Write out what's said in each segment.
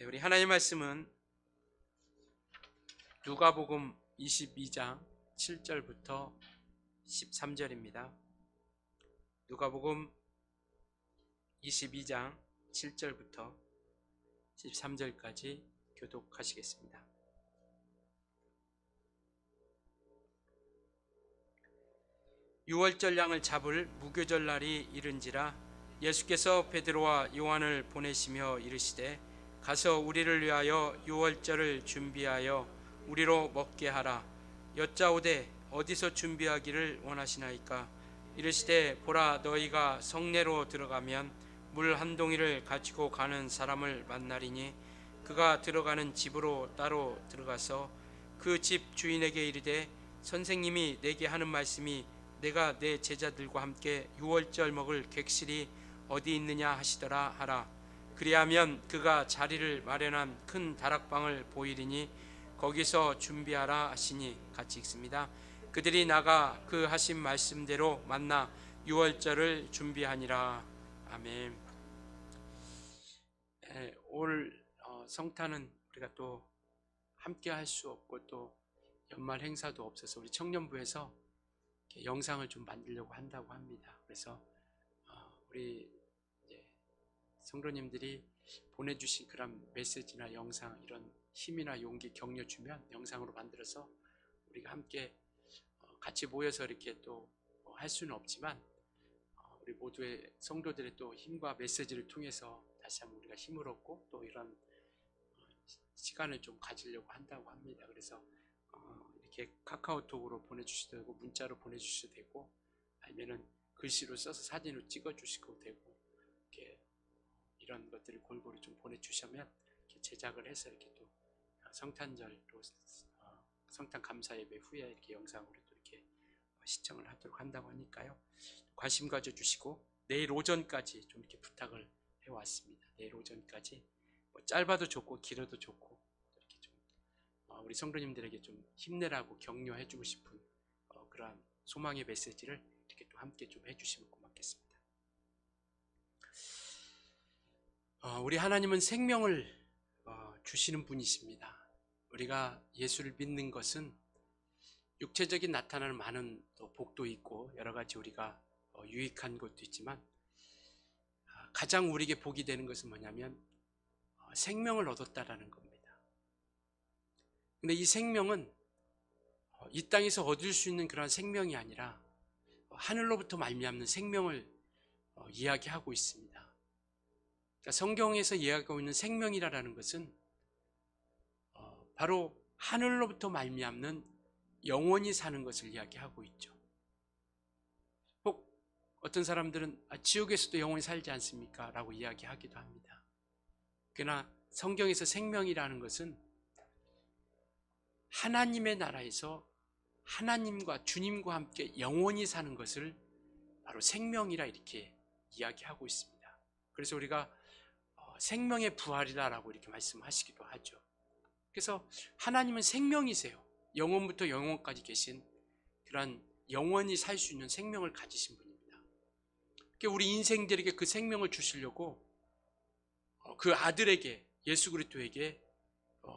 우리 하나님 말씀은 누가복음 22장 7절부터 13절입니다. 누가복음 22장 7절부터 13절까지 교독하시겠습니다. 유월절 양을 잡을 무교절 날이 이른지라 예수께서 베드로와 요한을 보내시며 이르시되 가서 우리를 위하여 유월절을 준비하여 우리로 먹게 하라. 여짜오되 어디서 준비하기를 원하시나이까? 이르시되 보라, 너희가 성내로 들어가면 물 한 동이를 가지고 가는 사람을 만나리니 그가 들어가는 집으로 따로 들어가서 그 집 주인에게 이르되 선생님이 내게 하는 말씀이 내가 내 제자들과 함께 유월절 먹을 객실이 어디 있느냐 하시더라 하라. 그리하면 그가 자리를 마련한 큰 다락방을 보이리니 거기서 준비하라 하시니, 같이 읽습니다. 그들이 나가 그 하신 말씀대로 만나 유월절을 준비하니라. 아멘. 올 성탄은 우리가 또 함께 할 수 없고 또 연말 행사도 없어서 우리 청년부에서 영상을 좀 만들려고 한다고 합니다. 그래서 우리 성도님들이 보내주신 그런 메시지나 영상, 이런 힘이나 용기, 격려 주면 영상으로 만들어서 우리가 함께 같이 모여서 이렇게 또 할 수는 없지만 우리 모두의 성도들의 또 힘과 메시지를 통해서 다시 한번 우리가 힘을 얻고 또 이런 시간을 좀 가지려고 한다고 합니다. 그래서 이렇게 카카오톡으로 보내주셔도 되고 문자로 보내주셔도 되고 아니면은 글씨로 써서 사진으로 찍어주시고 되고 이렇게 이런 것들을 골고루 좀 보내주시면 이렇게 제작을 해서 이렇게 또 성탄절로 성탄 감사 예배 후에 이렇게 영상으로 또 이렇게 시청을 하도록 한다고 하니까요. 관심 가져주시고 내일 오전까지 좀 이렇게 부탁을 해왔습니다. 내일 오전까지 짧아도 좋고 길어도 좋고 이렇게 좀 우리 성도님들에게 좀 힘내라고 격려해주고 싶은 그러한 소망의 메시지를 이렇게 또 함께 좀 해주시면 고맙겠습니다. 우리 하나님은 생명을 주시는 분이십니다. 우리가 예수를 믿는 것은 육체적인 나타나는 많은 또 복도 있고 여러 가지 우리가 유익한 것도 있지만 가장 우리에게 복이 되는 것은 뭐냐면 생명을 얻었다라는 겁니다. 근데 이 생명은 이 땅에서 얻을 수 있는 그런 생명이 아니라 하늘로부터 말미암는 생명을 이야기하고 있습니다. 그러니까 성경에서 이야기하고 있는 생명이라는 것은 바로 하늘로부터 말미암는 영원히 사는 것을 이야기하고 있죠. 혹 어떤 사람들은 지옥에서도 영원히 살지 않습니까? 라고 이야기하기도 합니다. 그러나 성경에서 생명이라는 것은 하나님의 나라에서 하나님과 주님과 함께 영원히 사는 것을 바로 생명이라 이렇게 이야기하고 있습니다. 그래서 우리가 생명의 부활이라고 이렇게 말씀하시기도 하죠. 그래서 하나님은 생명이세요. 영원부터 영원까지 계신 그런 영원히 살 수 있는 생명을 가지신 분입니다. 우리 인생들에게 그 생명을 주시려고 그 아들에게, 예수 그리스도에게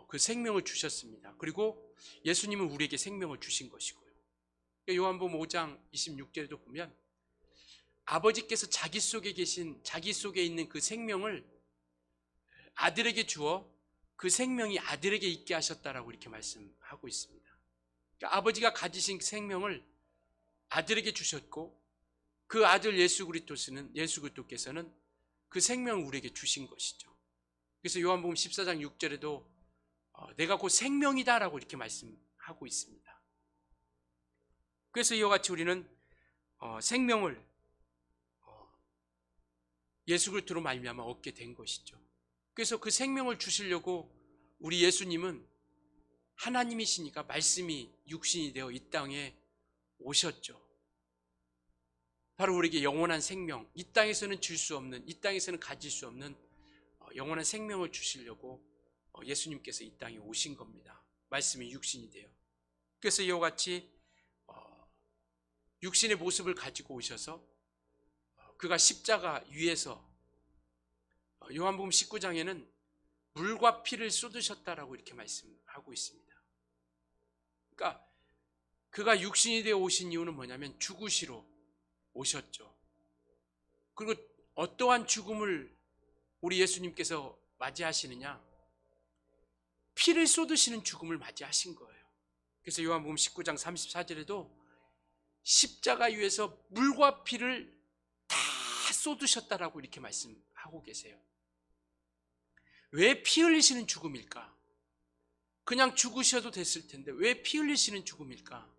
그 생명을 주셨습니다. 그리고 예수님은 우리에게 생명을 주신 것이고요. 요한복음 5장 26절에도 보면 아버지께서 자기 속에 있는 그 생명을 아들에게 주어 그 생명이 아들에게 있게 하셨다라고 이렇게 말씀하고 있습니다. 그러니까 아버지가 가지신 생명을 아들에게 주셨고 그 아들 예수 그리스도께서는 그 생명을 우리에게 주신 것이죠. 그래서 요한복음 14장 6절에도 내가 곧 생명이다라고 이렇게 말씀하고 있습니다. 그래서 이와 같이 우리는 생명을 예수 그리스도로 말미암아 얻게 된 것이죠. 그래서 그 생명을 주시려고 우리 예수님은 하나님이시니까 말씀이 육신이 되어 이 땅에 오셨죠. 바로 우리에게 영원한 생명, 이 땅에서는 줄 수 없는, 이 땅에서는 가질 수 없는 영원한 생명을 주시려고 예수님께서 이 땅에 오신 겁니다. 말씀이 육신이 되어. 그래서 이와 같이 육신의 모습을 가지고 오셔서 그가 십자가 위에서 요한복음 19장에는 물과 피를 쏟으셨다라고 이렇게 말씀하고 있습니다. 그러니까 그가 육신이 되어 오신 이유는 뭐냐면 죽으시러 오셨죠. 그리고 어떠한 죽음을 우리 예수님께서 맞이하시느냐? 피를 쏟으시는 죽음을 맞이하신 거예요. 그래서 요한복음 19장 34절에도 십자가 위에서 물과 피를 다 쏟으셨다라고 이렇게 말씀하고 계세요. 왜 피 흘리시는 죽음일까? 그냥 죽으셔도 됐을 텐데 왜 피 흘리시는 죽음일까?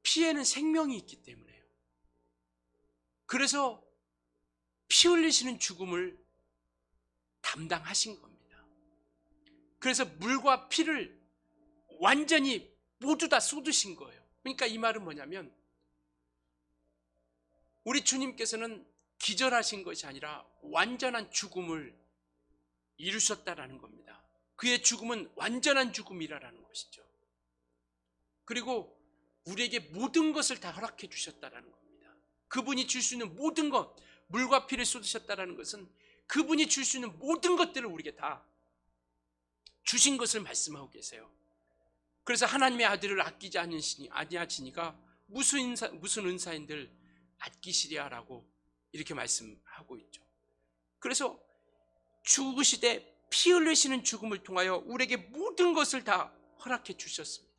피에는 생명이 있기 때문에요. 그래서 피 흘리시는 죽음을 담당하신 겁니다. 그래서 물과 피를 완전히 모두 다 쏟으신 거예요. 그러니까 이 말은 뭐냐면 우리 주님께서는 기절하신 것이 아니라 완전한 죽음을 이루셨다라는 겁니다. 그의 죽음은 완전한 죽음이라는 것이죠. 그리고 우리에게 모든 것을 다 허락해 주셨다라는 겁니다. 그분이 줄 수 있는 모든 것, 물과 피를 쏟으셨다라는 것은 그분이 줄 수 있는 모든 것들을 우리에게 다 주신 것을 말씀하고 계세요. 그래서 하나님의 아들을 아끼지 아니하시니까 무슨 은사인들 아끼시랴라고 이렇게 말씀하고 있죠. 그래서 죽으시되 피 흘리시는 죽음을 통하여 우리에게 모든 것을 다 허락해 주셨습니다.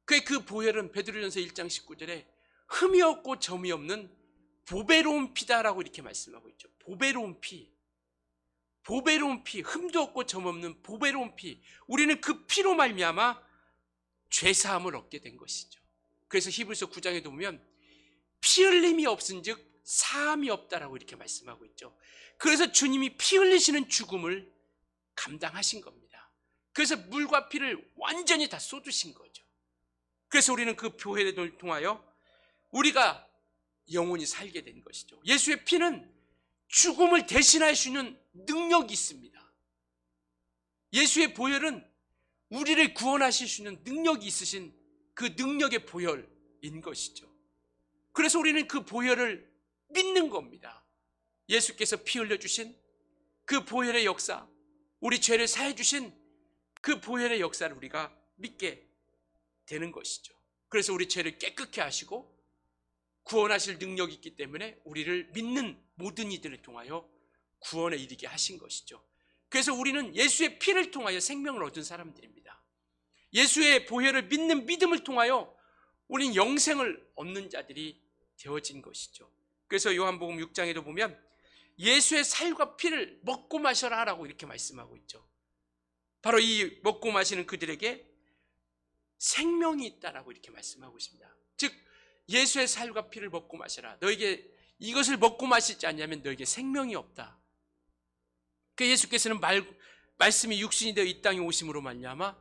그 보혈은 베드로전서 1장 19절에 흠이 없고 점이 없는 보배로운 피다라고 이렇게 말씀하고 있죠. 보배로운 피, 보배로운 피, 흠도 없고 점 없는 보배로운 피. 우리는 그 피로 말미암아 죄사함을 얻게 된 것이죠. 그래서 히브리서 9장에도 보면 피 흘림이 없은즉 사함이 없다라고 이렇게 말씀하고 있죠. 그래서 주님이 피 흘리시는 죽음을 감당하신 겁니다. 그래서 물과 피를 완전히 다 쏟으신 거죠. 그래서 우리는 그 보혈을 통하여 우리가 영원히 살게 된 것이죠. 예수의 피는 죽음을 대신할 수 있는 능력이 있습니다. 예수의 보혈은 우리를 구원하실 수 있는 능력이 있으신 그 능력의 보혈인 것이죠. 그래서 우리는 그 보혈을 믿는 겁니다. 예수께서 피 흘려주신 그 보혈의 역사, 우리 죄를 사해 주신 그 보혈의 역사를 우리가 믿게 되는 것이죠. 그래서 우리 죄를 깨끗게 하시고 구원하실 능력이 있기 때문에 우리를 믿는 모든 이들을 통하여 구원에 이르게 하신 것이죠. 그래서 우리는 예수의 피를 통하여 생명을 얻은 사람들입니다. 예수의 보혈을 믿는 믿음을 통하여 우리는 영생을 얻는 자들이 되어진 것이죠. 그래서 요한복음 6장에도 보면 예수의 살과 피를 먹고 마셔라 라고 이렇게 말씀하고 있죠. 바로 이 먹고 마시는 그들에게 생명이 있다라고 이렇게 말씀하고 있습니다. 즉 예수의 살과 피를 먹고 마셔라. 너에게 이것을 먹고 마시지 않냐면 너에게 생명이 없다. 그 예수께서는 말씀이 육신이 되어 이 땅에 오심으로 말미암아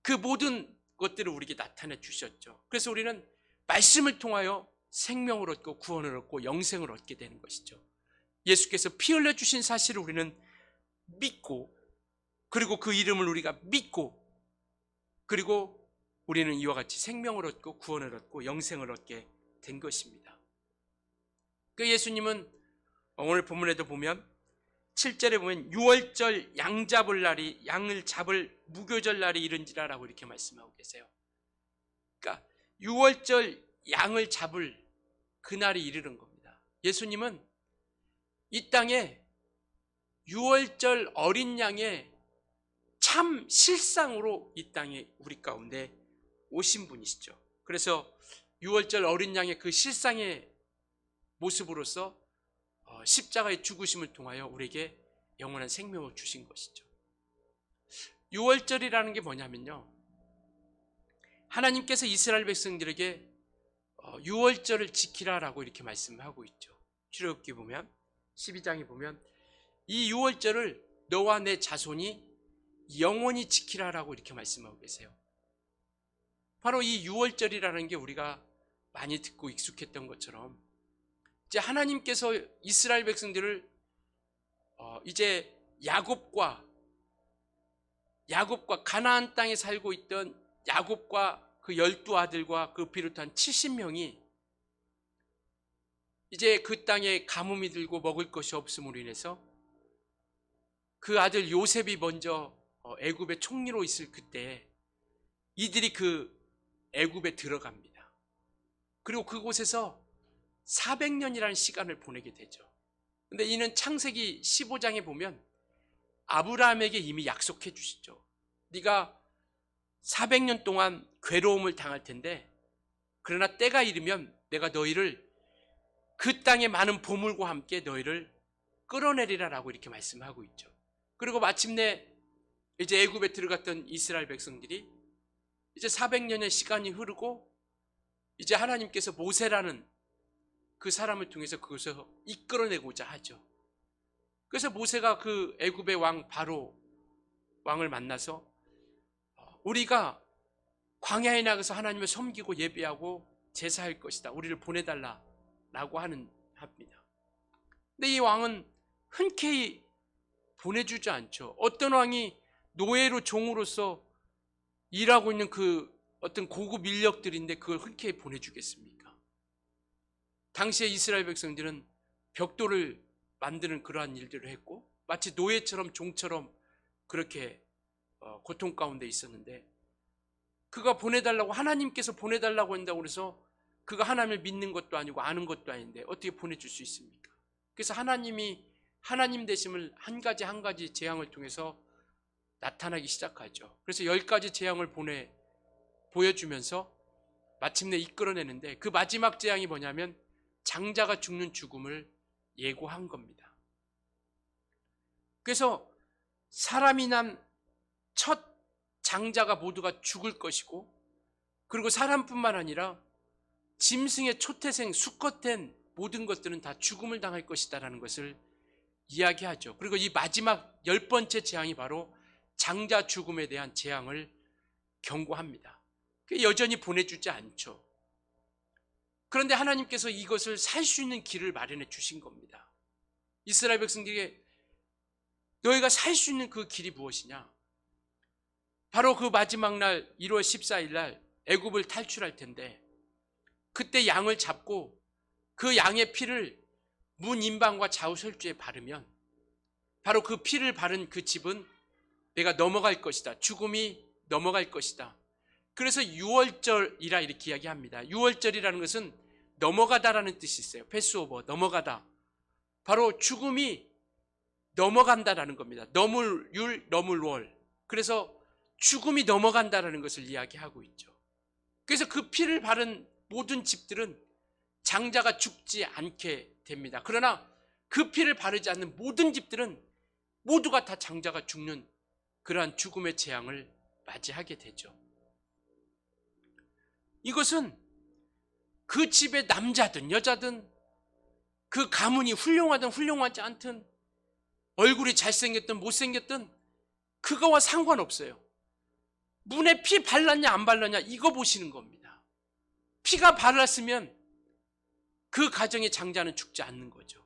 그 모든 것들을 우리에게 나타내 주셨죠. 그래서 우리는 말씀을 통하여 생명을 얻고 구원을 얻고 영생을 얻게 되는 것이죠. 예수께서 피 흘려 주신 사실을 우리는 믿고, 그리고 그 이름을 우리가 믿고, 그리고 우리는 이와 같이 생명을 얻고 구원을 얻고 영생을 얻게 된 것입니다. 그 예수님은 오늘 본문에도 보면 7절에 보면 6월절 양을 잡을 무교절 날이 이른지라라고 이렇게 말씀하고 계세요. 그러니까 6월절 양을 잡을 그날이 이르는 겁니다. 예수님은 이 땅에 6월절 어린 양의 참 실상으로 이 땅에 우리 가운데 오신 분이시죠. 그래서 6월절 어린 양의 그 실상의 모습으로서 십자가의 죽으심을 통하여 우리에게 영원한 생명을 주신 것이죠. 6월절이라는 게 뭐냐면요, 하나님께서 이스라엘 백성들에게 6월절을 지키라라고 이렇게 말씀하고 있죠. 출애굽기 보면 12장에 보면 이 6월절을 너와 내 자손이 영원히 지키라라고 이렇게 말씀하고 계세요. 바로 이 6월절이라는 게 우리가 많이 듣고 익숙했던 것처럼 이제 하나님께서 이스라엘 백성들을 이제 야곱과 가나안 땅에 살고 있던 야곱과 그 12 아들과 그 비롯한 70명이 이제 그 땅에 가뭄이 들고 먹을 것이 없음으로 인해서 그 아들 요셉이 먼저 애굽의 총리로 있을 그때 이들이 그 애굽에 들어갑니다. 그리고 그곳에서 400년이라는 시간을 보내게 되죠. 근데 이는 창세기 15장에 보면 아브라함에게 이미 약속해 주시죠. 네가 400년 동안 괴로움을 당할 텐데 그러나 때가 이르면 내가 너희를 그 땅의 많은 보물과 함께 너희를 끌어내리라라고 이렇게 말씀하고 있죠. 그리고 마침내 이제 애굽에 들어갔던 이스라엘 백성들이 이제 400년의 시간이 흐르고 이제 하나님께서 모세라는 그 사람을 통해서 그것을 이끌어내고자 하죠. 그래서 모세가 그 애굽의 왕 바로 왕을 만나서 우리가 광야에 나가서 하나님을 섬기고 예배하고 제사할 것이다. 우리를 보내달라라고 합니다. 근데 이 왕은 흔쾌히 보내주지 않죠. 어떤 왕이 노예로 종으로서 일하고 있는 그 어떤 고급 인력들인데 그걸 흔쾌히 보내주겠습니까? 당시에 이스라엘 백성들은 벽돌을 만드는 그러한 일들을 했고 마치 노예처럼 종처럼 그렇게 고통 가운데 있었는데 그가 보내달라고 하나님께서 보내달라고 한다고 그래서 그가 하나님을 믿는 것도 아니고 아는 것도 아닌데 어떻게 보내줄 수 있습니까? 그래서 하나님이 하나님 되심을 한 가지 재앙을 통해서 나타나기 시작하죠. 그래서 10가지 재앙을 보여주면서 마침내 이끌어내는데 그 마지막 재앙이 뭐냐면 장자가 죽는 죽음을 예고한 겁니다. 그래서 사람이 난 첫 장자가 모두가 죽을 것이고 그리고 사람뿐만 아니라 짐승의 초태생 수컷된 모든 것들은 다 죽음을 당할 것이다라는 것을 이야기하죠. 그리고 이 마지막 10번째 재앙이 바로 장자 죽음에 대한 재앙을 경고합니다. 여전히 보내주지 않죠. 그런데 하나님께서 이것을 살 수 있는 길을 마련해 주신 겁니다. 이스라엘 백성들에게 너희가 살 수 있는 그 길이 무엇이냐? 바로 그 마지막 날 1월 14일 날 애굽을 탈출할 텐데 그때 양을 잡고 그 양의 피를 문 인방과 좌우설주에 바르면 바로 그 피를 바른 그 집은 내가 넘어갈 것이다. 죽음이 넘어갈 것이다. 그래서 유월절이라 이렇게 이야기합니다. 유월절이라는 것은 넘어가다라는 뜻이 있어요. 패스오버, 넘어가다. 바로 죽음이 넘어간다라는 겁니다. 넘을 율, 넘을 월. 그래서 죽음이 넘어간다라는 것을 이야기하고 있죠. 그래서 그 피를 바른 모든 집들은 장자가 죽지 않게 됩니다. 그러나 그 피를 바르지 않는 모든 집들은 모두가 다 장자가 죽는 그러한 죽음의 재앙을 맞이하게 되죠. 이것은 그 집의 남자든 여자든 그 가문이 훌륭하든 훌륭하지 않든 얼굴이 잘생겼든 못생겼든 그거와 상관없어요. 문에 피 발랐냐 안 발랐냐 이거 보시는 겁니다. 피가 발랐으면 그 가정의 장자는 죽지 않는 거죠.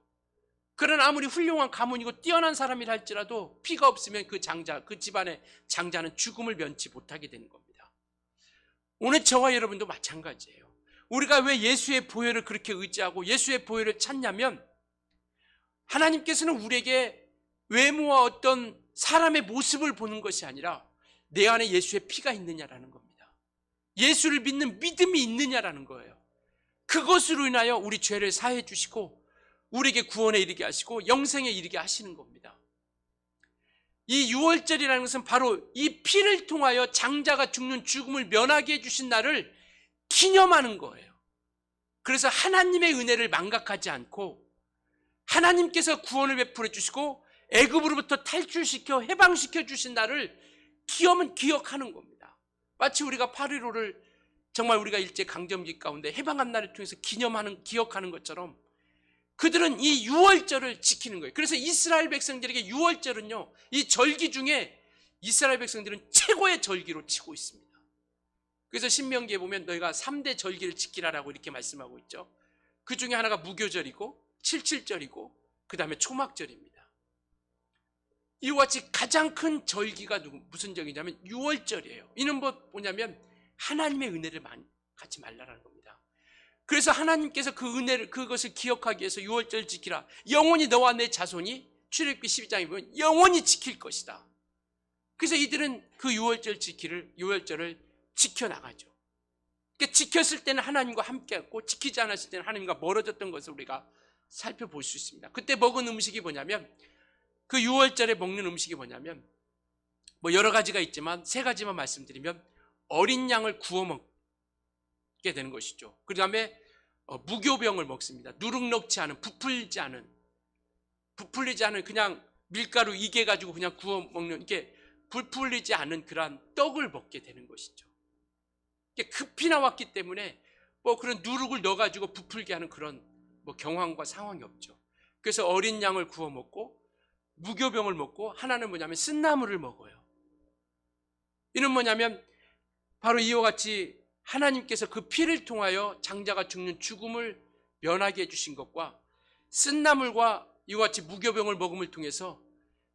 그러나 아무리 훌륭한 가문이고 뛰어난 사람이라 할지라도 피가 없으면 그 장자, 그 집안의 장자는 죽음을 면치 못하게 되는 겁니다. 오늘 저와 여러분도 마찬가지예요. 우리가 왜 예수의 보혈을 그렇게 의지하고 예수의 보혈을 찾냐면 하나님께서는 우리에게 외모와 어떤 사람의 모습을 보는 것이 아니라 내 안에 예수의 피가 있느냐라는 겁니다. 예수를 믿는 믿음이 있느냐라는 거예요. 그것으로 인하여 우리 죄를 사해 주시고 우리에게 구원에 이르게 하시고 영생에 이르게 하시는 겁니다. 이 유월절이라는 것은 바로 이 피를 통하여 장자가 죽는 죽음을 면하게 해주신 날을 기념하는 거예요. 그래서 하나님의 은혜를 망각하지 않고 하나님께서 구원을 베풀어 주시고 애굽으로부터 탈출시켜 해방시켜 주신 날을 기억하는 겁니다. 마치 우리가 8.15를 정말 우리가 일제강점기 가운데 해방한 날을 통해서 기억하는 것처럼 그들은 이 유월절을 지키는 거예요. 그래서 이스라엘 백성들에게 유월절은요, 이 절기 중에 이스라엘 백성들은 최고의 절기로 치고 있습니다. 그래서 신명기에 보면 너희가 3대 절기를 지키라라고 이렇게 말씀하고 있죠. 그 중에 하나가 무교절이고 77절이고 그 다음에 초막절입니다. 이와 같이 가장 큰 절기가 무슨 절기냐면 유월절이에요. 이는 뭐냐면 하나님의 은혜를 갖지 말라라는 겁니다. 그래서 하나님께서 그 은혜를, 그것을 기억하기 위해서 유월절 지키라. 영원히 너와 내 자손이, 출애굽기 12장에 보면 영원히 지킬 것이다. 그래서 이들은 그 유월절을 지켜나가죠. 그러니까 지켰을 때는 하나님과 함께했고, 지키지 않았을 때는 하나님과 멀어졌던 것을 우리가 살펴볼 수 있습니다. 그때 먹은 음식이 뭐냐면, 그 유월절에 먹는 음식이 뭐냐면, 뭐 여러 가지가 있지만 세 가지만 말씀드리면, 어린 양을 구워 먹게 되는 것이죠. 그 다음에 무교병을 먹습니다. 누룩 넣지 않은, 부풀리지 않은 그냥 밀가루 이게 가지고 그냥 구워 먹는, 이게 부풀리지 않은 그러한 떡을 먹게 되는 것이죠. 이게 급히 나왔기 때문에 뭐 그런 누룩을 넣어가지고 부풀게 하는 그런 뭐 경황과 상황이 없죠. 그래서 어린 양을 구워 먹고, 무교병을 먹고, 하나는 뭐냐면 쓴나물을 먹어요. 이는 뭐냐면 바로 이와 같이 하나님께서 그 피를 통하여 장자가 죽는 죽음을 면하게 해주신 것과, 쓴나물과 이와 같이 무교병을 먹음을 통해서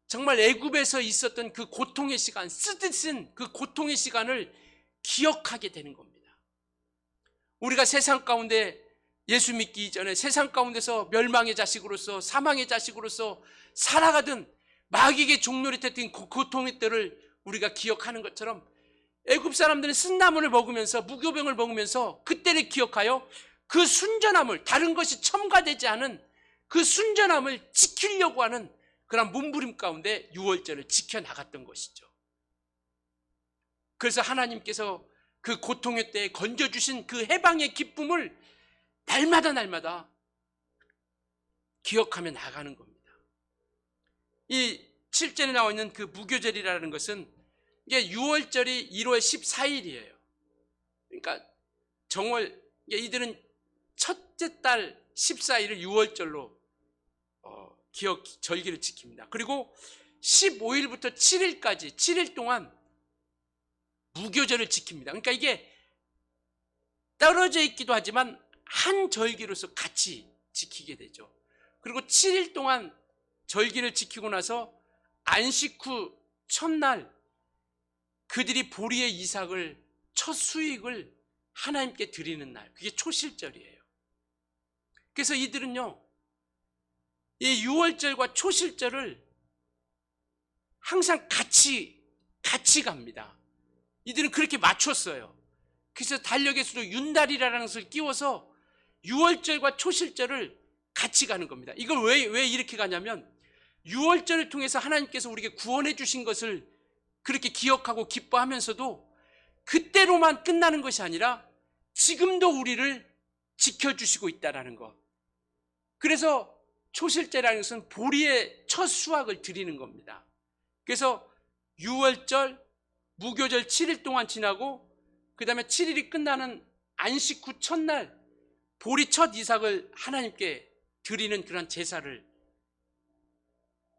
정말 애굽에서 있었던 그 고통의 시간, 쓰듯은 그 고통의 시간을 기억하게 되는 겁니다. 우리가 세상 가운데 예수 믿기 이전에 세상 가운데서 멸망의 자식으로서, 사망의 자식으로서 살아가던, 마귀에게 종노릇했던 그 고통의 때를 우리가 기억하는 것처럼, 애굽 사람들은 쓴나물을 먹으면서, 무교병을 먹으면서 그때를 기억하여 그 순전함을, 다른 것이 첨가되지 않은 그 순전함을 지키려고 하는 그런 몸부림 가운데 유월절을 지켜나갔던 것이죠. 그래서 하나님께서 그 고통의 때에 건져주신 그 해방의 기쁨을 날마다 기억하며 나가는 겁니다. 이 7절에 나와 있는 그 무교절이라는 것은, 이게 유월절이 1월 14일이에요. 그러니까 정월, 이들은 첫째 달 14일을 유월절로 절기를 지킵니다. 그리고 15일부터 7일까지 7일 동안 무교절을 지킵니다. 그러니까 이게 떨어져 있기도 하지만 한 절기로서 같이 지키게 되죠. 그리고 7일 동안 절기를 지키고 나서 안식 후 첫날 그들이 보리의 이삭을, 첫 수익을 하나님께 드리는 날, 그게 초실절이에요. 그래서 이들은요, 이 유월절과 초실절을 항상 같이 갑니다. 이들은 그렇게 맞췄어요. 그래서 달력의 수도 윤달이라는 것을 끼워서 유월절과 초실절을 같이 가는 겁니다. 이걸 왜 이렇게 가냐면, 유월절을 통해서 하나님께서 우리에게 구원해 주신 것을 그렇게 기억하고 기뻐하면서도 그때로만 끝나는 것이 아니라 지금도 우리를 지켜주시고 있다는 것. 그래서 초실제라는 것은 보리의 첫 수확을 드리는 겁니다. 그래서 유월절, 무교절 7일 동안 지나고, 그 다음에 7일이 끝나는 안식 후 첫날 보리 첫 이삭을 하나님께 드리는 그런 제사를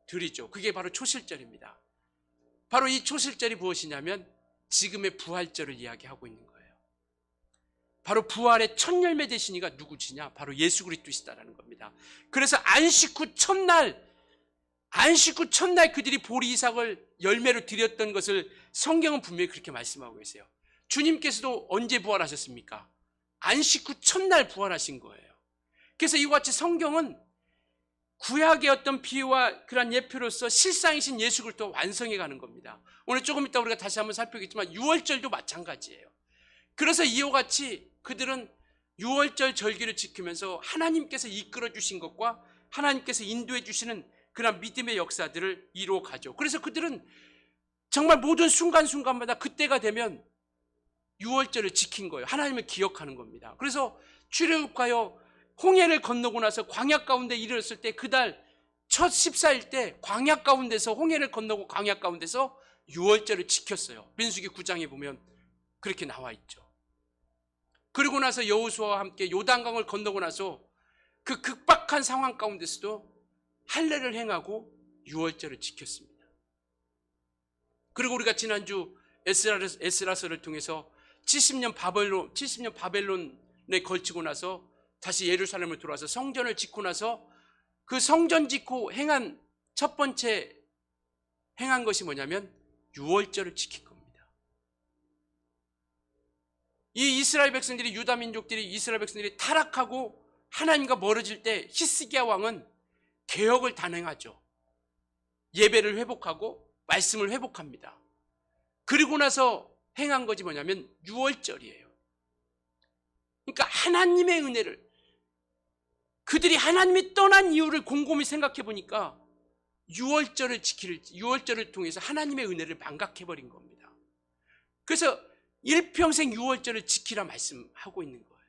드리죠. 그게 바로 초실절입니다. 바로 이 초실절이 무엇이냐면 지금의 부활절을 이야기하고 있는 거예요. 바로 부활의 첫 열매 되신 이가 누구시냐? 바로 예수 그리스도시다라는 겁니다. 그래서 안식 후 첫날 그들이 보리 이삭을 열매로 드렸던 것을 성경은 분명히 그렇게 말씀하고 계세요. 주님께서도 언제 부활하셨습니까? 안식 후 첫날 부활하신 거예요. 그래서 이와 같이 성경은 구약의 어떤 비유와 그런 예표로서 실상이신 예수 그리스도 완성해 가는 겁니다. 오늘 조금 이따 우리가 다시 한번 살펴보겠지만 유월절도 마찬가지예요. 그래서 이와 같이 그들은 유월절 절기를 지키면서 하나님께서 이끌어 주신 것과 하나님께서 인도해 주시는 그런 믿음의 역사들을 이루어 가죠. 그래서 그들은 정말 모든 순간순간마다 그때가 되면 유월절을 지킨 거예요. 하나님을 기억하는 겁니다. 그래서 출애굽하여 홍해를 건너고 나서 광야 가운데 이르렀을 때, 그달 첫 14일 때 광야 가운데서, 홍해를 건너고 광야 가운데서 유월절을 지켰어요. 민수기 9장에 보면 그렇게 나와 있죠. 그리고 나서 여호수아와 함께 요단강을 건너고 나서 그 극박한 상황 가운데서도 할례를 행하고 유월절을 지켰습니다. 그리고 우리가 지난주 에스라서를 통해서 70년 바벨론에 걸치고 나서 다시 예루살렘을 돌아와서 성전을 짓고 나서 그 성전 짓고 행한 첫 번째 행한 것이 뭐냐면 유월절을 지킨 겁니다. 이 이스라엘 백성들이, 유다 민족들이, 이스라엘 백성들이 타락하고 하나님과 멀어질 때 히스기야 왕은 개혁을 단행하죠. 예배를 회복하고 말씀을 회복합니다. 그리고 나서 행한 것이 뭐냐면 유월절이에요. 그러니까 하나님의 은혜를, 그들이 하나님이 떠난 이유를 곰곰이 생각해 보니까 유월절을 통해서 하나님의 은혜를 망각해버린 겁니다. 그래서 일평생 유월절을 지키라 말씀하고 있는 거예요.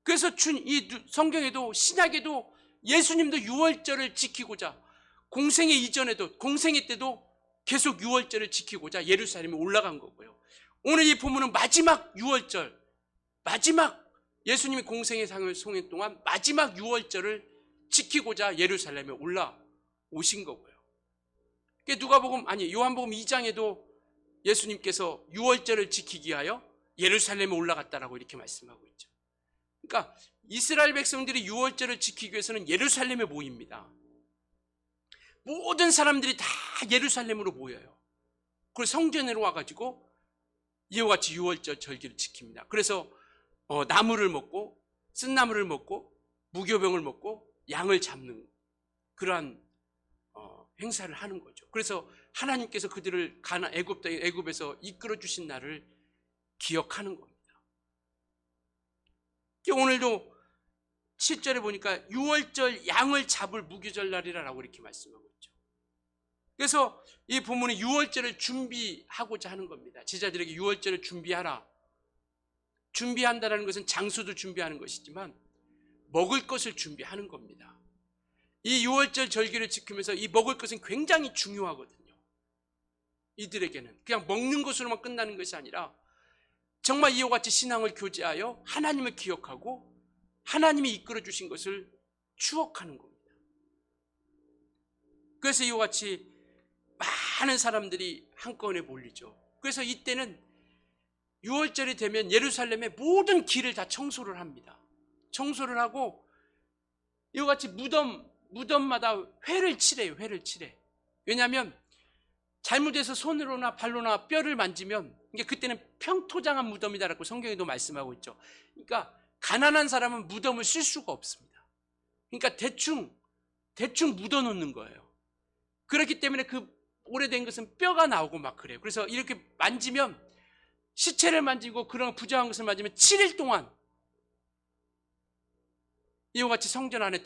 그래서 이 성경에도, 신약에도 예수님도 유월절을 지키고자 공생애 이전에도, 공생애 때도 계속 유월절을 지키고자 예루살렘에 올라간 거고요. 오늘 이 본문은 마지막 유월절, 마지막 예수님이 공생애 성행 동안 마지막 유월절을 지키고자 예루살렘에 올라오신 거고요. 요한복음 2장에도 예수님께서 유월절을 지키기 위하여 예루살렘에 올라갔다라고 이렇게 말씀하고 있죠. 그러니까 이스라엘 백성들이 유월절을 지키기 위해서는 예루살렘에 모입니다. 모든 사람들이 다 예루살렘으로 모여요. 그리고 성전으로 와가지고 이와 같이 유월절 절기를 지킵니다. 그래서 나무를 먹고, 쓴나무를 먹고, 무교병을 먹고 양을 잡는 그러한 행사를 하는 거죠. 그래서 하나님께서 그들을 애굽에서 이끌어 주신 날을 기억하는 겁니다. 오늘도 7절에 보니까 유월절 양을 잡을 무교절 날이라고 이렇게 말씀하고 있죠. 그래서 이 본문은 유월절을 준비하고자 하는 겁니다. 제자들에게 유월절을 준비하라. 준비한다는 것은 장소도 준비하는 것이지만 먹을 것을 준비하는 겁니다. 이 유월절 절기를 지키면서 이 먹을 것은 굉장히 중요하거든요. 이들에게는 그냥 먹는 것으로만 끝나는 것이 아니라 정말 이와 같이 신앙을 교제하여 하나님을 기억하고 하나님이 이끌어 주신 것을 추억하는 겁니다. 그래서 이와 같이 많은 사람들이 한꺼번에 몰리죠. 그래서 이때는 유월절이 되면 예루살렘의 모든 길을 다 청소를 합니다. 청소를 하고 이와 같이 무덤마다 회를 칠해요. 회를 칠해. 왜냐하면 잘못해서 손으로나 발로나 뼈를 만지면 그때는 평토장한 무덤이다라고 성경에도 말씀하고 있죠. 그러니까 가난한 사람은 무덤을 쓸 수가 없습니다. 그러니까 대충 묻어놓는 거예요. 그렇기 때문에 그 오래된 것은 뼈가 나오고 막 그래요. 그래서 이렇게 만지면, 시체를 만지고 그런 부정한 것을 만지면 7일 동안 이와 같이 성전 안에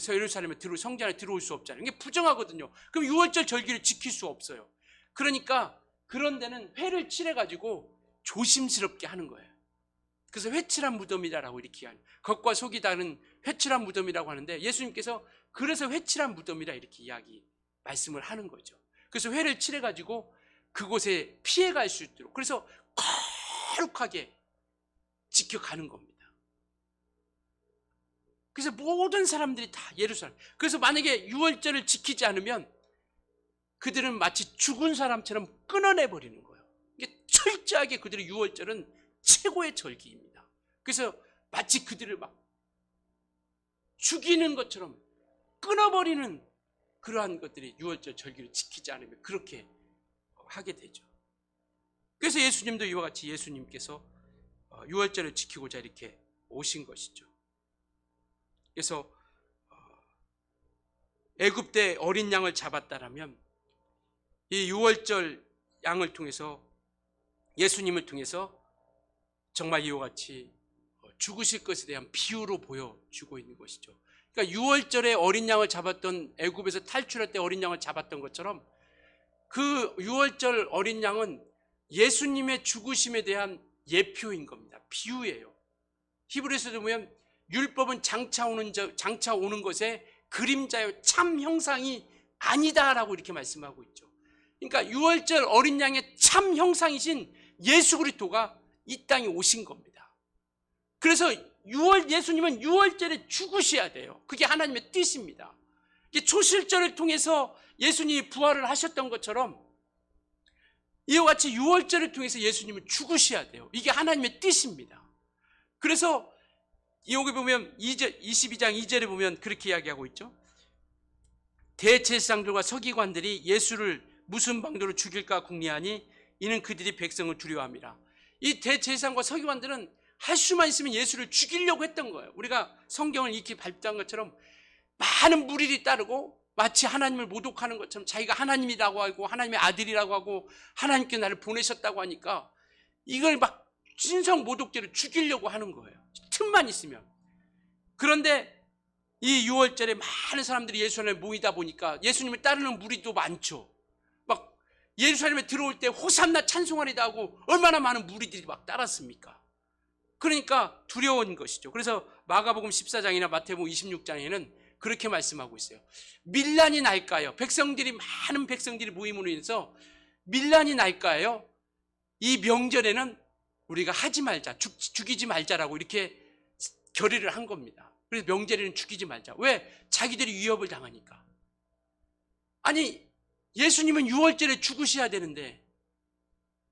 예루살렘에 성전 안에 들어올 수 없잖아요. 이게 부정하거든요. 그럼 유월절 절기를 지킬 수 없어요. 그러니까 그런 데는 회를 칠해가지고 조심스럽게 하는 거예요. 그래서 회칠한 무덤이다라고 이렇게 하는, 겉과 속이 다른 회칠한 무덤이라고 하는데, 예수님께서 그래서 회칠한 무덤이라 이렇게 말씀을 하는 거죠. 그래서 회를 칠해가지고 그곳에 피해갈 수 있도록, 그래서 거룩하게 지켜가는 겁니다. 그래서 모든 사람들이 다 예루살렘, 그래서 만약에 유월절을 지키지 않으면 그들은 마치 죽은 사람처럼 끊어내버리는 거예요. 이게 철저하게 그들의 유월절은 최고의 절기입니다. 그래서 마치 그들을 막 죽이는 것처럼 끊어버리는 그러한 것들이 유월절 절기를 지키지 않으면 그렇게 하게 되죠. 그래서 예수님도 이와 같이 예수님께서 유월절을 지키고자 이렇게 오신 것이죠. 그래서 애굽대 어린 양을 잡았다라면 이 유월절 양을 통해서, 예수님을 통해서 정말 이와 같이 죽으실 것에 대한 비유로 보여주고 있는 것이죠. 그러니까 유월절에 어린 양을 잡았던, 애굽에서 탈출할 때 어린 양을 잡았던 것처럼 그 유월절 어린 양은 예수님의 죽으심에 대한 예표인 겁니다. 비유예요. 히브리서도 보면 율법은 장차 오는 것에 그림자요 참 형상이 아니다라고 이렇게 말씀하고 있죠. 그러니까 유월절 어린 양의 참 형상이신 예수 그리스도가 이 땅에 오신 겁니다. 그래서 예수님은 유월절에 죽으셔야 돼요. 그게 하나님의 뜻입니다. 초실절을 통해서 예수님이 부활을 하셨던 것처럼 이와 같이 유월절을 통해서 예수님은 죽으셔야 돼요. 이게 하나님의 뜻입니다. 그래서 여기 보면 22장 2절에 보면 그렇게 이야기하고 있죠. 대제사장들과 서기관들이 예수를 무슨 방도로 죽일까 궁리하니 이는 그들이 백성을 두려워함이라. 이 대제사장과 서기관들은 할 수만 있으면 예수를 죽이려고 했던 거예요. 우리가 성경을 익히 발표한 것처럼 많은 무리들이 따르고 마치 하나님을 모독하는 것처럼 자기가 하나님이라고 하고 하나님의 아들이라고 하고 하나님께 나를 보내셨다고 하니까 이걸 막 신성 모독죄로 죽이려고 하는 거예요. 틈만 있으면. 그런데 이 유월절에 많은 사람들이 예수님에 모이다 보니까 예수님을 따르는 무리도 많죠. 막 예루살렘에 들어올 때 호산나 찬송하리다 하고 얼마나 많은 무리들이 막 따랐습니까? 그러니까 두려운 것이죠. 그래서 마가복음 14장이나 마태복음 26장에는 그렇게 말씀하고 있어요. 밀란이 날까요? 많은 백성들이 모임으로 인해서 밀란이 날까요? 이 명절에는 우리가 하지 말자, 죽이지 말자라고 이렇게 결의를 한 겁니다. 그래서 명절에는 죽이지 말자. 왜? 자기들이 위협을 당하니까. 아니, 예수님은 6월절에 죽으셔야 되는데,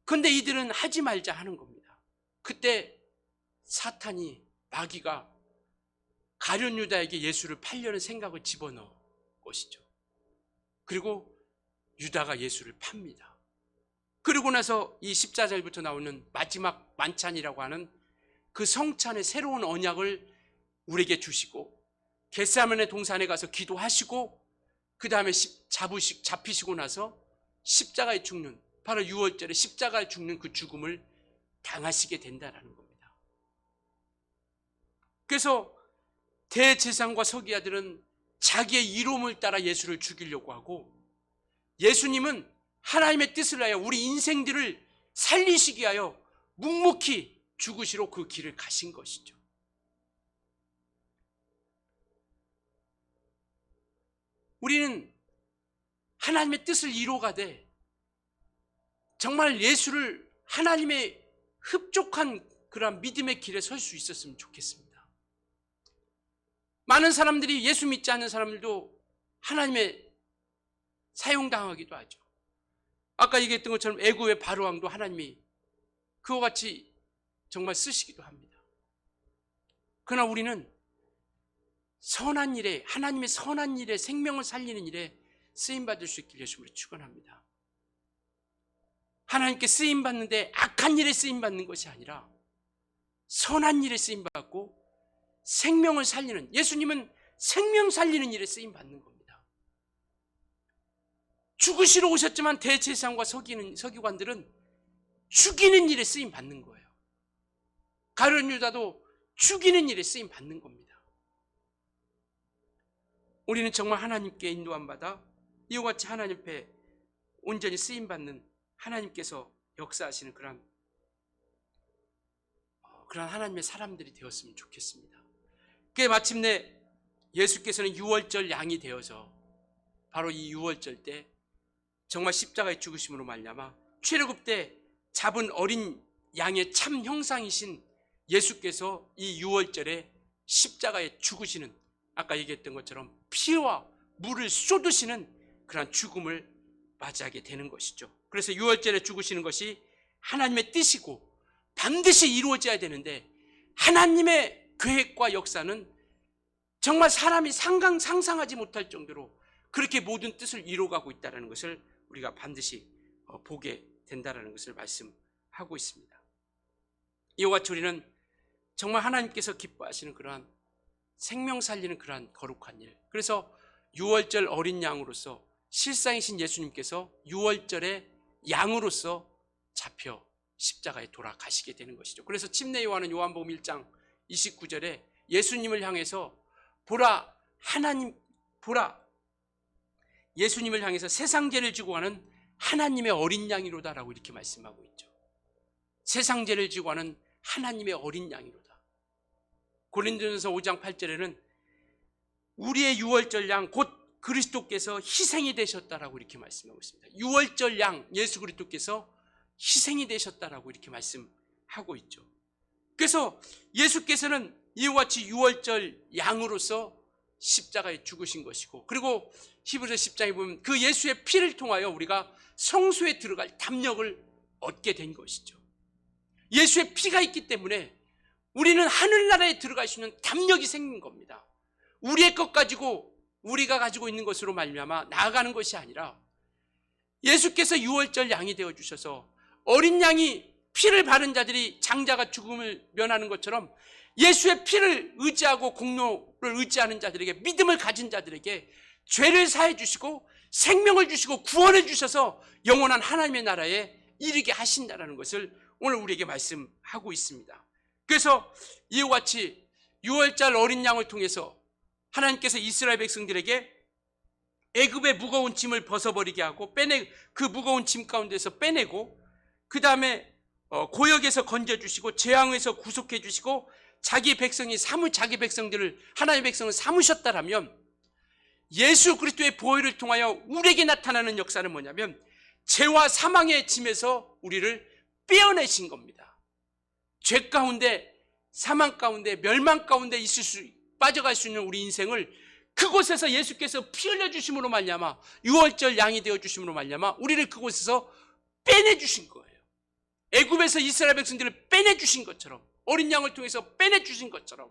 근데 이들은 하지 말자 하는 겁니다. 그때 사탄이, 마귀가 가룟 유다에게 예수를 팔려는 생각을 집어넣은 것이죠. 그리고 유다가 예수를 팝니다. 그리고 나서 이 14절부터 나오는 마지막 만찬이라고 하는 그 성찬의 새로운 언약을 우리에게 주시고 겟세마네 동산에 가서 기도하시고 그 다음에 잡히시고 나서 십자가에 죽는, 바로 6월절에 십자가에 죽는 그 죽음을 당하시게 된다는 겁니다. 그래서 대제사장과 서기관들은 자기의 이로움을 따라 예수를 죽이려고 하고, 예수님은 하나님의 뜻을 위하여 우리 인생들을 살리시기 위하여 묵묵히 죽으시러 그 길을 가신 것이죠. 우리는 하나님의 뜻을 이루어가되 정말 예수를 하나님의 흡족한 그러한 믿음의 길에 설 수 있었으면 좋겠습니다. 많은 사람들이, 예수 믿지 않는 사람들도 하나님의 사용당하기도 하죠. 아까 얘기했던 것처럼 애굽의 바로왕도 하나님이 그와 같이 정말 쓰시기도 합니다. 그러나 우리는 선한 일에, 하나님의 선한 일에, 생명을 살리는 일에 쓰임받을 수 있기를 예수님으로 축원합니다. 하나님께 쓰임받는데 악한 일에 쓰임받는 것이 아니라 선한 일에 쓰임받고 생명을 살리는, 예수님은 생명 살리는 일에 쓰임받는 겁니다. 죽으시러 오셨지만 대제사장과 서기관들은 죽이는 일에 쓰임받는 거예요. 가룟 유다도 죽이는 일에 쓰임받는 겁니다. 우리는 정말 하나님께 인도함 받아 이와 같이 하나님 앞에 온전히 쓰임받는 하나님께서 역사하시는 그런 하나님의 사람들이 되었으면 좋겠습니다. 그게 마침내 예수께서는 6월절 양이 되어서 바로 이 6월절 때 정말 십자가의 죽으심으로 말미암아 출애굽 때 잡은 어린 양의 참 형상이신 예수께서 이 6월절에 십자가에 죽으시는, 아까 얘기했던 것처럼 피와 물을 쏟으시는 그런 죽음을 맞이하게 되는 것이죠. 그래서 6월절에 죽으시는 것이 하나님의 뜻이고 반드시 이루어져야 되는데, 하나님의 계획과 역사는 정말 사람이 상상하지 못할 정도로 그렇게 모든 뜻을 이루어가고 있다는 것을 우리가 반드시 보게 된다는 것을 말씀하고 있습니다. 이와 같이 우리는 정말 하나님께서 기뻐하시는 그러한 생명 살리는 그러한 거룩한 일, 그래서 6월절 어린 양으로서 실상이신 예수님께서 6월절의 양으로서 잡혀 십자가에 돌아가시게 되는 것이죠. 그래서 침례 요한은 요한복음 1장 29절에 예수님을 향해서 보라, 예수님을 향해서 세상 죄를 지고 가는 하나님의 어린 양이로다라고 이렇게 말씀하고 있죠. 세상 죄를 지고 가는 하나님의 어린 양이로다. 고린도전서 5장 8절에는 우리의 6월절 양 곧 그리스도께서 희생이 되셨다라고 이렇게 말씀하고 있습니다. 6월절 양 예수 그리스도께서 희생이 되셨다라고 이렇게 말씀하고 있죠. 그래서 예수께서는 이와 같이 6월절 양으로서 십자가에 죽으신 것이고, 그리고 히브리서 10장에 보면 그 예수의 피를 통하여 우리가 성소에 들어갈 담력을 얻게 된 것이죠. 예수의 피가 있기 때문에 우리는 하늘나라에 들어갈 수 있는 담력이 생긴 겁니다. 우리의 것 가지고, 우리가 가지고 있는 것으로 말미암아 나아가는 것이 아니라 예수께서 6월절 양이 되어주셔서 어린 양이 피를 바른 자들이 장자가 죽음을 면하는 것처럼 예수의 피를 의지하고 공로를 의지하는 자들에게, 믿음을 가진 자들에게 죄를 사해 주시고 생명을 주시고 구원해 주셔서 영원한 하나님의 나라에 이르게 하신다는 것을 오늘 우리에게 말씀하고 있습니다. 그래서 이와 같이 6월절 어린 양을 통해서 하나님께서 이스라엘 백성들에게 애굽의 무거운 짐을 벗어버리게 하고 그 무거운 짐 가운데서 빼내고, 그 다음에 고역에서 건져주시고 재앙에서 구속해 주시고 자기 백성들을 하나님의 백성을 삼으셨다라면, 예수 그리스도의 보혈을 통하여 우리에게 나타나는 역사는 뭐냐면 죄와 사망의 짐에서 우리를 빼어내신 겁니다. 죄 가운데, 사망 가운데, 멸망 가운데 빠져갈 수 있는 우리 인생을 그곳에서 예수께서 피 흘려주심으로 말미암아, 유월절 양이 되어주심으로 말미암아 우리를 그곳에서 빼내주신 거예요. 애굽에서 이스라엘 백성들을 빼내주신 것처럼, 어린 양을 통해서 빼내주신 것처럼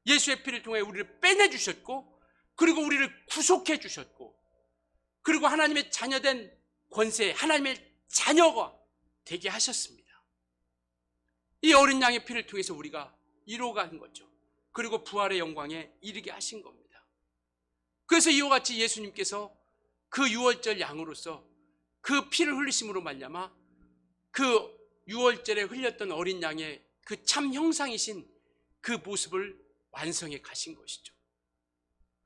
예수의 피를 통해 우리를 빼내주셨고, 그리고 우리를 구속해 주셨고, 그리고 하나님의 자녀된 권세, 하나님의 자녀가 되게 하셨습니다. 이 어린 양의 피를 통해서 우리가 이루어가는 거죠. 그리고 부활의 영광에 이르게 하신 겁니다. 그래서 이와 같이 예수님께서 그 유월절 양으로서 그 피를 흘리심으로 말미암아 그 유월절에 흘렸던 어린 양의 그 참 형상이신 그 모습을 완성해 가신 것이죠.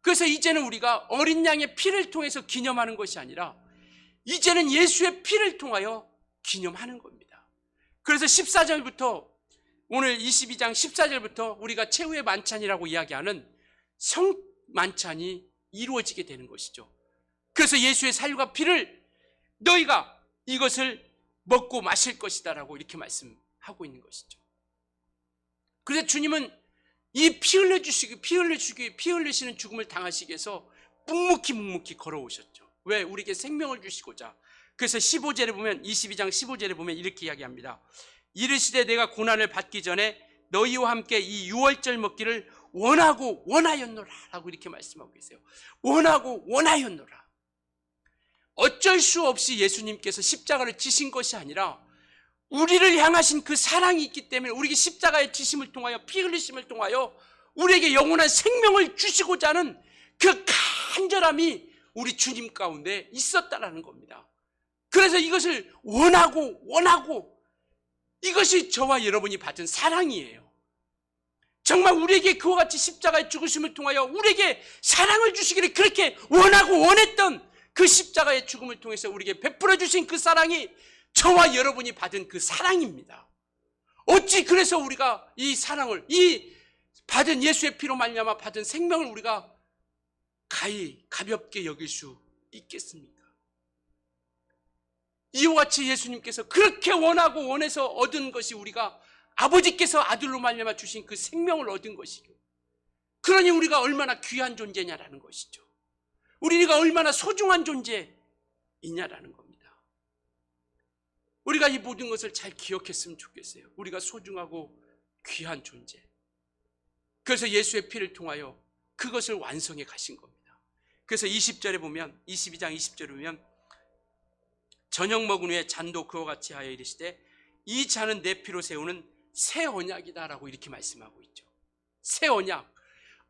그래서 이제는 우리가 어린 양의 피를 통해서 기념하는 것이 아니라 이제는 예수의 피를 통하여 기념하는 겁니다. 그래서 14절부터, 오늘 22장 14절부터 우리가 최후의 만찬이라고 이야기하는 성만찬이 이루어지게 되는 것이죠. 그래서 예수의 살과 피를 너희가 이것을 먹고 마실 것이다 라고 이렇게 말씀하고 있는 것이죠. 그래서 주님은 이 피 흘리시는 죽음을 당하시기 위해서 묵묵히 걸어오셨죠. 왜? 우리에게 생명을 주시고자. 그래서 15절에 보면, 22장 15절에 보면 이렇게 이야기합니다. 이르시되 내가 고난을 받기 전에 너희와 함께 이 유월절 먹기를 원하고 원하였노라 라고 이렇게 말씀하고 계세요. 원하고 원하였노라. 어쩔 수 없이 예수님께서 십자가를 지신 것이 아니라 우리를 향하신 그 사랑이 있기 때문에, 우리에게 십자가의 지심을 통하여, 피 흘리심을 통하여 우리에게 영원한 생명을 주시고자 하는 그 간절함이 우리 주님 가운데 있었다라는 겁니다. 그래서 이것을 원하고 이것이 저와 여러분이 받은 사랑이에요. 정말 우리에게 그와 같이 십자가의 죽으심을 통하여 우리에게 사랑을 주시기를 그렇게 원하고 원했던 그 십자가의 죽음을 통해서 우리에게 베풀어 주신 그 사랑이 저와 여러분이 받은 그 사랑입니다. 어찌 그래서 우리가 이 사랑을, 이 받은 예수의 피로 말미암아 받은 생명을 우리가 가볍게 여길 수 있겠습니까? 이와 같이 예수님께서 그렇게 원하고 원해서 얻은 것이 우리가 아버지께서 아들로 말미암아 주신 그 생명을 얻은 것이고, 그러니 우리가 얼마나 귀한 존재냐라는 것이죠. 우리가 얼마나 소중한 존재이냐라는 겁니다. 우리가 이 모든 것을 잘 기억했으면 좋겠어요. 우리가 소중하고 귀한 존재. 그래서 예수의 피를 통하여 그것을 완성해 가신 겁니다. 그래서 20절에 보면, 22장 20절에 보면, 저녁 먹은 후에 잔도 그와 같이 하여 이르시되 이 잔은 내 피로 세우는 새 언약이다 라고 이렇게 말씀하고 있죠. 새 언약,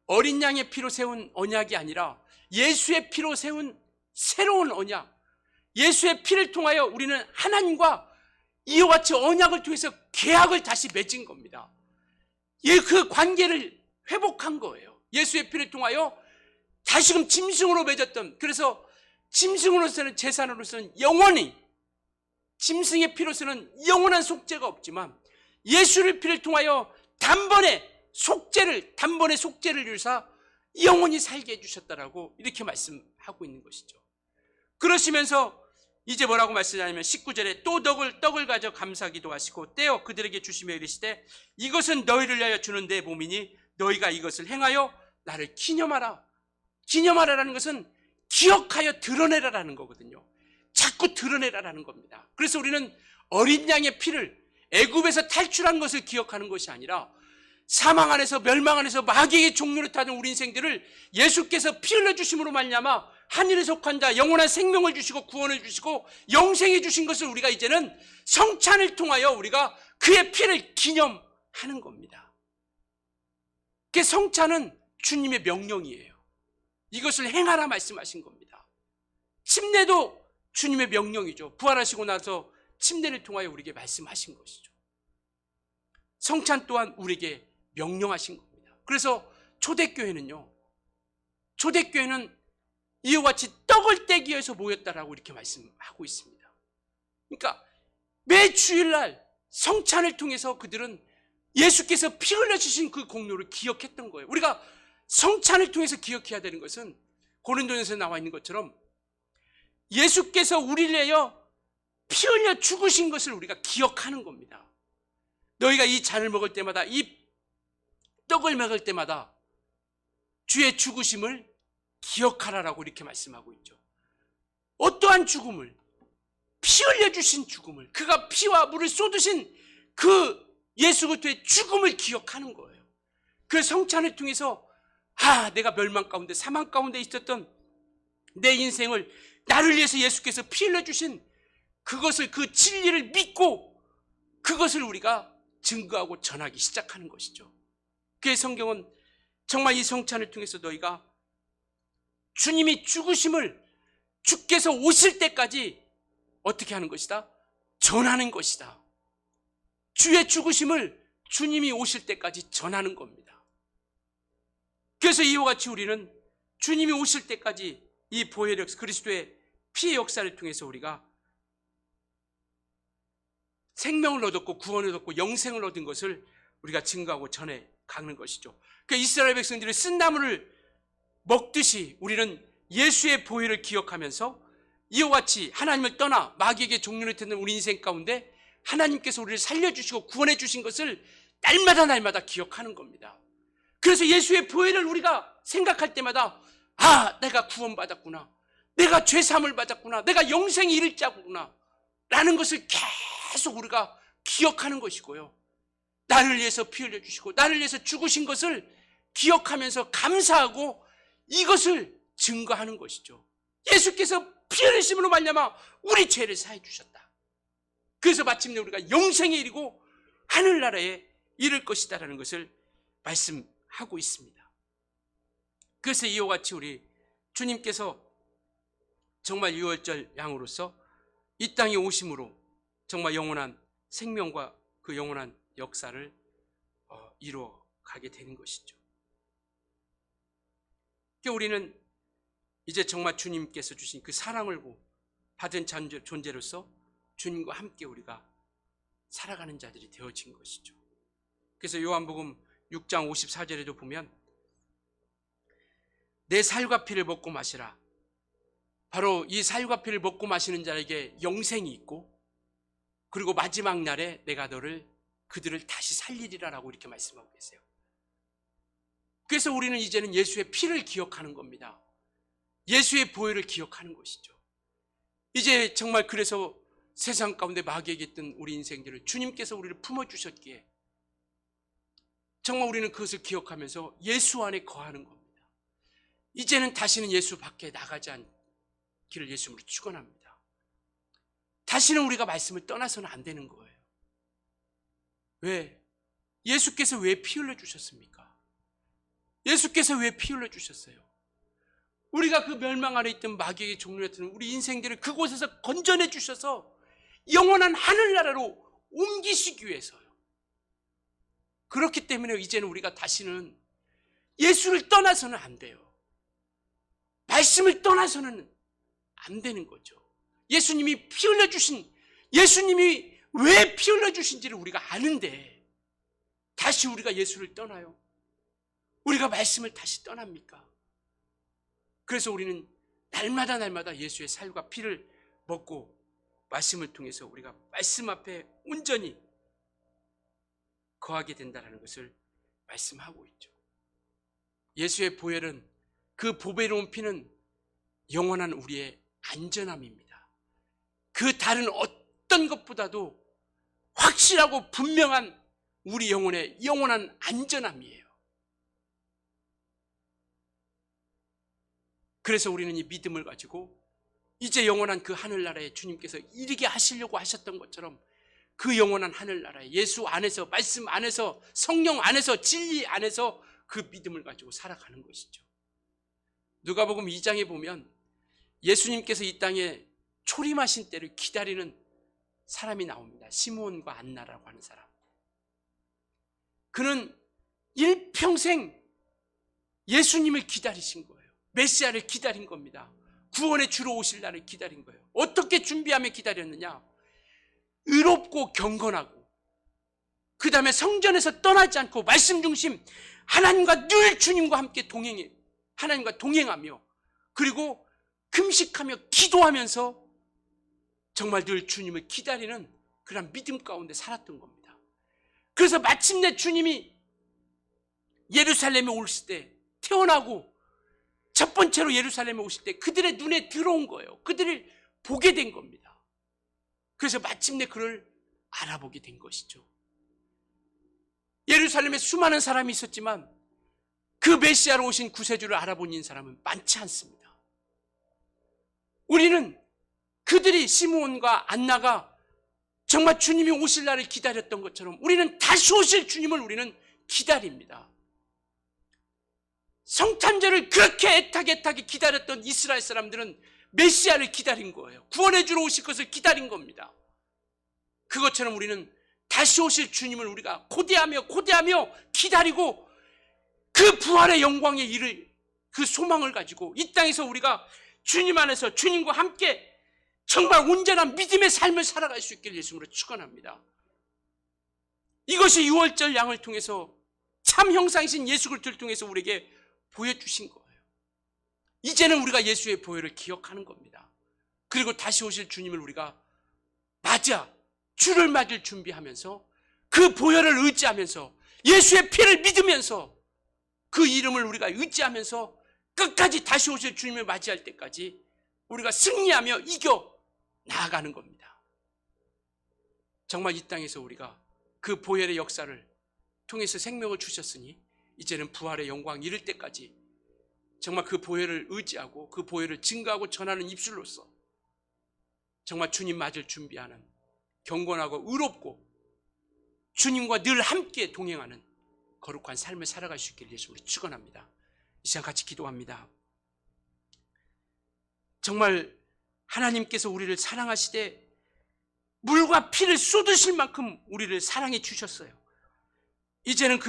어린 양의 피로 세운 언약이 아니라 예수의 피로 세운 새로운 언약, 예수의 피를 통하여 우리는 하나님과 이와 같이 언약을 통해서 계약을 다시 맺은 겁니다. 그 관계를 회복한 거예요. 예수의 피를 통하여 다시금 짐승으로 맺었던, 그래서 짐승으로서는, 제사로서는 영원히, 짐승의 피로서는 영원한 속죄가 없지만 예수의 피를 통하여 단번에 속죄를 이루사 영원히 살게 해주셨다라고 이렇게 말씀하고 있는 것이죠. 그러시면서 이제 뭐라고 말씀하냐면 19절에 또 떡을 가져 감사기도 하시고 떼어 그들에게 주시며 이르시되 이것은 너희를 위하여 주는 내 몸이니 너희가 이것을 행하여 나를 기념하라. 기념하라라는 것은 기억하여 드러내라라는 거거든요. 자꾸 드러내라라는 겁니다. 그래서 우리는 어린 양의 피를, 애굽에서 탈출한 것을 기억하는 것이 아니라 사망 안에서, 멸망 안에서 마귀의 종류를 타던 우리 인생들을 예수께서 피 흘려주심으로 말미암아 하늘에 속한 자, 영원한 생명을 주시고 구원을 주시고 영생해 주신 것을 우리가 이제는 성찬을 통하여 우리가 그의 피를 기념하는 겁니다. 그 성찬은 주님의 명령이에요. 이것을 행하라 말씀하신 겁니다. 침례도 주님의 명령이죠. 부활하시고 나서 침례를 통하여 우리에게 말씀하신 것이죠. 성찬 또한 우리에게 명령하신 겁니다. 그래서 초대교회는 이와 같이 떡을 떼기 위해서 모였다라고 이렇게 말씀하고 있습니다. 그러니까 매 주일날 성찬을 통해서 그들은 예수께서 피 흘려주신 그 공로를 기억했던 거예요. 우리가 성찬을 통해서 기억해야 되는 것은 고린도전서에 나와 있는 것처럼 예수께서 우리를 위하여 피 흘려 죽으신 것을 우리가 기억하는 겁니다. 너희가 이 잔을 먹을 때마다, 이 떡을 먹을 때마다 주의 죽으심을 기억하라라고 이렇게 말씀하고 있죠. 어떠한 죽음을, 피 흘려주신 죽음을, 그가 피와 물을 쏟으신 그 예수 그리스도의 죽음을 기억하는 거예요. 그 성찬을 통해서 내가 멸망 가운데, 사망 가운데 있었던 내 인생을 나를 위해서 예수께서 피 흘려주신 그것을, 그 진리를 믿고 그것을 우리가 증거하고 전하기 시작하는 것이죠. 그의 성경은 정말 이 성찬을 통해서 너희가 주님이 죽으심을 주께서 오실 때까지 어떻게 하는 것이다? 전하는 것이다. 주의 죽으심을 주님이 오실 때까지 전하는 겁니다. 그래서 이와 같이 우리는 주님이 오실 때까지 이 보혈 역사, 그리스도의 피의 역사를 통해서 우리가 생명을 얻었고 구원을 얻고 영생을 얻은 것을 우리가 증거하고 전해 가는 것이죠. 그 이스라엘 백성들이 쓴나물을 먹듯이 우리는 예수의 보혈을 기억하면서 이와 같이 하나님을 떠나 마귀에게 종려를 듣는 우리 인생 가운데 하나님께서 우리를 살려주시고 구원해 주신 것을 날마다 기억하는 겁니다. 그래서 예수의 보혈을 우리가 생각할 때마다 내가 구원받았구나, 내가 죄사함을 받았구나, 내가 영생이 이를 자구나 라는 것을 계속 우리가 기억하는 것이고요, 나를 위해서 피 흘려주시고 나를 위해서 죽으신 것을 기억하면서 감사하고 이것을 증거하는 것이죠. 예수께서 피 흘리심으로 말미암아 우리 죄를 사해 주셨다. 그래서 마침내 우리가 영생에 이르고 하늘나라에 이를 것이다라는 것을 말씀하고 있습니다. 그래서 이와 같이 우리 주님께서 정말 유월절 양으로서 이 땅에 오심으로 정말 영원한 생명과 그 영원한 역사를 이루어 가게 되는 것이죠. 우리는 이제 정말 주님께서 주신 그 사랑을 받은 존재로서 주님과 함께 우리가 살아가는 자들이 되어진 것이죠. 그래서 요한복음 6장 54절에도 보면 내 살과 피를 먹고 마시라. 바로 이 살과 피를 먹고 마시는 자에게 영생이 있고 그리고 마지막 날에 내가 그들을 다시 살리리라라고 이렇게 말씀하고 계세요. 그래서 우리는 이제는 예수의 피를 기억하는 겁니다. 예수의 보혈을 기억하는 것이죠. 이제 정말 그래서 세상 가운데 마귀에게 있던 우리 인생들을 주님께서 우리를 품어주셨기에 정말 우리는 그것을 기억하면서 예수 안에 거하는 겁니다. 이제는 다시는 예수 밖에 나가지 않기를 예수님으로 축원합니다. 다시는 우리가 말씀을 떠나서는 안 되는 거예요. 왜? 예수께서 왜 피 흘려주셨습니까? 예수께서 왜 피 흘려주셨어요? 우리가 그 멸망 아래 있던 마귀에게 종려했던 우리 인생들을 그곳에서 건져내 주셔서 영원한 하늘나라로 옮기시기 위해서요. 그렇기 때문에 이제는 우리가 다시는 예수를 떠나서는 안 돼요. 말씀을 떠나서는 안 되는 거죠. 예수님이 피 흘려주신, 예수님이 왜 피 흘려주신지를 우리가 아는데 다시 우리가 예수를 떠나요? 우리가 말씀을 다시 떠납니까? 그래서 우리는 날마다 예수의 살과 피를 먹고 말씀을 통해서 우리가 말씀 앞에 온전히 거하게 된다는 것을 말씀하고 있죠. 예수의 보혈은, 그 보배로운 피는 영원한 우리의 안전함입니다. 그 다른 어떤 것보다도 확실하고 분명한 우리 영혼의 영원한 안전함이에요. 그래서 우리는 이 믿음을 가지고 이제 영원한 그 하늘나라에 주님께서 이르게 하시려고 하셨던 것처럼 그 영원한 하늘나라에 예수 안에서, 말씀 안에서, 성령 안에서, 진리 안에서 그 믿음을 가지고 살아가는 것이죠. 누가복음 2장에 보면 예수님께서 이 땅에 초림하신 때를 기다리는 사람이 나옵니다. 시므온과 안나라고 하는 사람. 그는 일평생 예수님을 기다리신 거예요. 메시아를 기다린 겁니다. 구원의 주로 오실 날을 기다린 거예요. 어떻게 준비하며 기다렸느냐? 의롭고 경건하고, 그 다음에 성전에서 떠나지 않고 말씀 중심, 하나님과 늘 주님과 함께 동행해, 하나님과 동행하며, 그리고 금식하며 기도하면서 정말 늘 주님을 기다리는 그런 믿음 가운데 살았던 겁니다. 그래서 마침내 주님이 예루살렘에 오실 때, 태어나고 첫 번째로 예루살렘에 오실 때 그들의 눈에 들어온 거예요. 그들을 보게 된 겁니다. 그래서 마침내 그를 알아보게 된 것이죠. 예루살렘에 수많은 사람이 있었지만 그 메시아로 오신 구세주를 알아본 사람은 많지 않습니다. 우리는 그들이, 시므온과 안나가 정말 주님이 오실 날을 기다렸던 것처럼 우리는 다시 오실 주님을 우리는 기다립니다. 성탄절을 그렇게 애타게 기다렸던 이스라엘 사람들은 메시아를 기다린 거예요. 구원해 주러 오실 것을 기다린 겁니다. 그것처럼 우리는 다시 오실 주님을 우리가 고대하며 기다리고, 그 부활의 영광에 이를 그 소망을 가지고 이 땅에서 우리가 주님 안에서 주님과 함께 정말 온전한 믿음의 삶을 살아갈 수 있기를 예수님으로 축원합니다. 이것이 유월절 양을 통해서, 참 형상이신 예수 그리스도를 통해서 우리에게 보여주신 거예요. 이제는 우리가 예수의 보혈을 기억하는 겁니다. 그리고 다시 오실 주님을 우리가 주를 맞을 준비하면서, 그 보혈을 의지하면서, 예수의 피를 믿으면서, 그 이름을 우리가 의지하면서 끝까지 다시 오실 주님을 맞이할 때까지 우리가 승리하며 이겨 나아가는 겁니다. 정말 이 땅에서 우리가 그 보혈의 역사를 통해서 생명을 주셨으니 이제는 부활의 영광 이를 때까지 정말 그 보혈을 의지하고 그 보혈을 증거하고 전하는 입술로서 정말 주님 맞을 준비하는 경건하고 의롭고 주님과 늘 함께 동행하는 거룩한 삶을 살아갈 수 있기를 예수님으로 축원합니다. 이 시간 같이 기도합니다. 정말 하나님께서 우리를 사랑하시되 물과 피를 쏟으실 만큼 우리를 사랑해 주셨어요. 이제는 그